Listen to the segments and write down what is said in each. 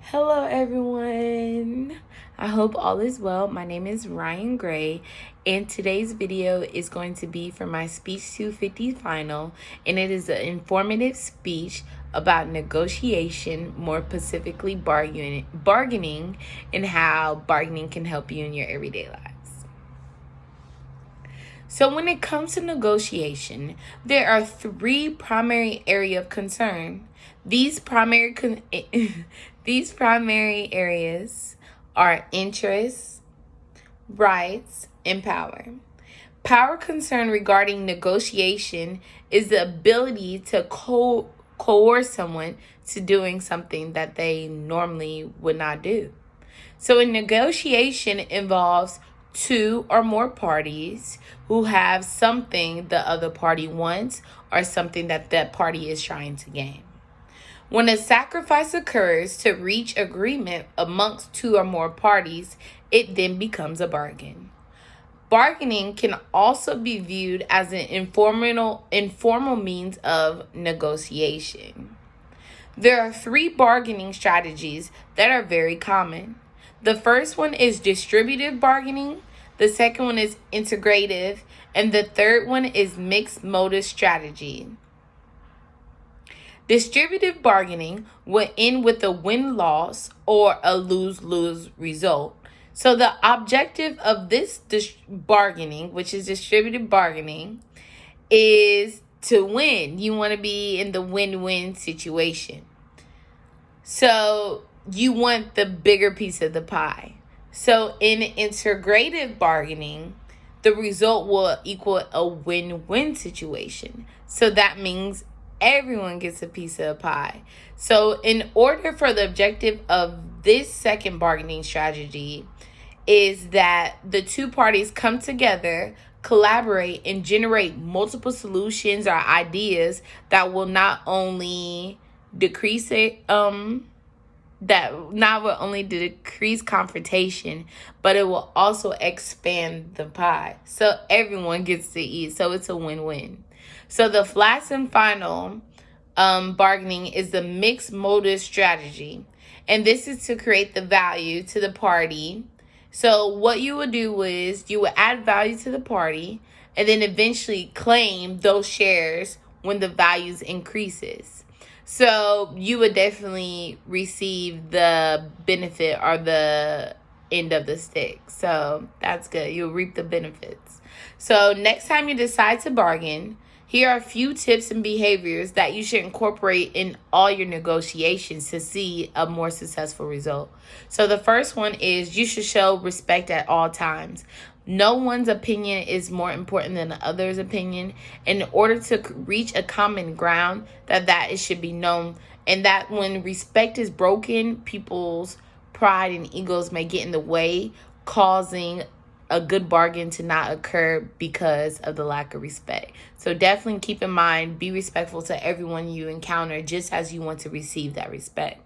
Hello, everyone. I hope all is well. My name is Ryan Gray, and today's video is going to be for my Speech 250 final, and it is an informative speech about negotiation, more specifically bargaining, and how bargaining can help you in your everyday lives. So when it comes to negotiation, there are three primary areas of concern. These primary areas are interests, rights, and power. Power concern regarding negotiation is the ability to coerce someone to doing something that they normally would not do. So a negotiation involves two or more parties who have something the other party wants or something that party is trying to gain. When a sacrifice occurs to reach agreement amongst two or more parties, it then becomes a bargain. Bargaining can also be viewed as an informal means of negotiation. There are three bargaining strategies that are very common. The first one is distributive bargaining, the second one is integrative, and the third one is mixed modus strategy. Distributive bargaining will end with a win-loss or a lose-lose result. So the objective of this bargaining, which is distributive bargaining, is to win. You want to be in the win-win situation. So you want the bigger piece of the pie. So in integrative bargaining, the result will equal a win-win situation. So that means everyone gets a piece of the pie. So in order for the objective of this second bargaining strategy is that the two parties come together, collaborate, and generate multiple solutions or ideas that will not only decrease confrontation, but it will also expand the pie. So everyone gets to eat. So it's a win-win. So the last and final bargaining is the mixed modus strategy. And this is to create the value to the party. So what you would do is you would add value to the party and then eventually claim those shares when the values increases. So you would definitely receive the benefit or the end of the stick. So that's good. You'll reap the benefits. So next time you decide to bargain, here are a few tips and behaviors that you should incorporate in all your negotiations to see a more successful result. So the first one is you should show respect at all times. No one's opinion is more important than the other's opinion. In order to reach a common ground, that it should be known. And that when respect is broken, people's pride and egos may get in the way, causing a good bargain to not occur because of the lack of respect. So definitely keep in mind, be respectful to everyone you encounter just as you want to receive that respect.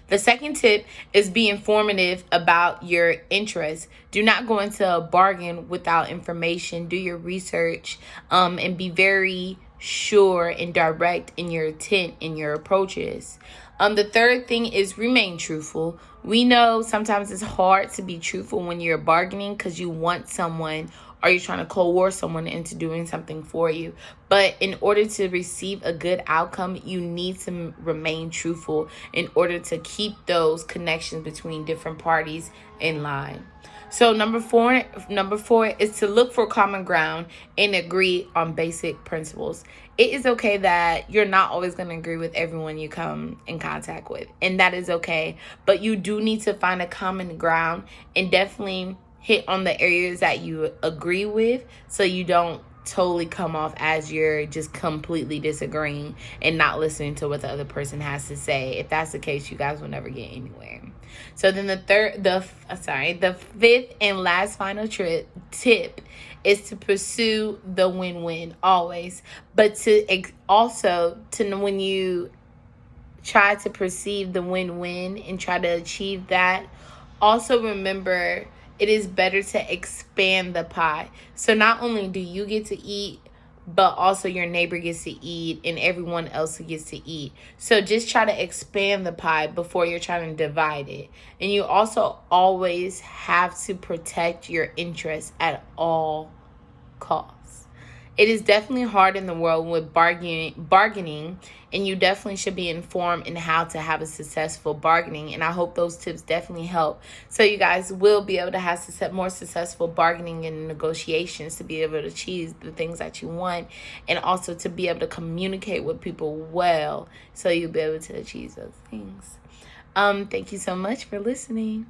The second tip is be informative about your interests. Do not go into a bargain without information. Do your research and be very sure and direct in your intent and your approaches. The third thing is remain truthful. We know sometimes it's hard to be truthful when you're bargaining because you want someone or you're trying to coerce someone into doing something for you. But in order to receive a good outcome, you need to remain truthful in order to keep those connections between different parties in line. So number four is to look for common ground and agree on basic principles. It is okay that you're not always going to agree with everyone you come in contact with, and that is okay. But you do need to find a common ground and definitely hit on the areas that you agree with so you don't totally come off as you're just completely disagreeing and not listening to what the other person has to say. If that's the case, you guys will never get anywhere. So then the fifth and last final tip is to pursue the win-win always. But when you try to perceive the win-win and try to achieve that, also remember it is better to expand the pie. So not only do you get to eat, but also your neighbor gets to eat and everyone else gets to eat. So just try to expand the pie before you're trying to divide it. And you also always have to protect your interests at all costs. It is definitely hard in the world with bargaining, and you definitely should be informed in how to have a successful bargaining. And I hope those tips definitely help, so you guys will be able to have more successful bargaining and negotiations to be able to achieve the things that you want, and also to be able to communicate with people well, so you'll be able to achieve those things. Thank you so much for listening.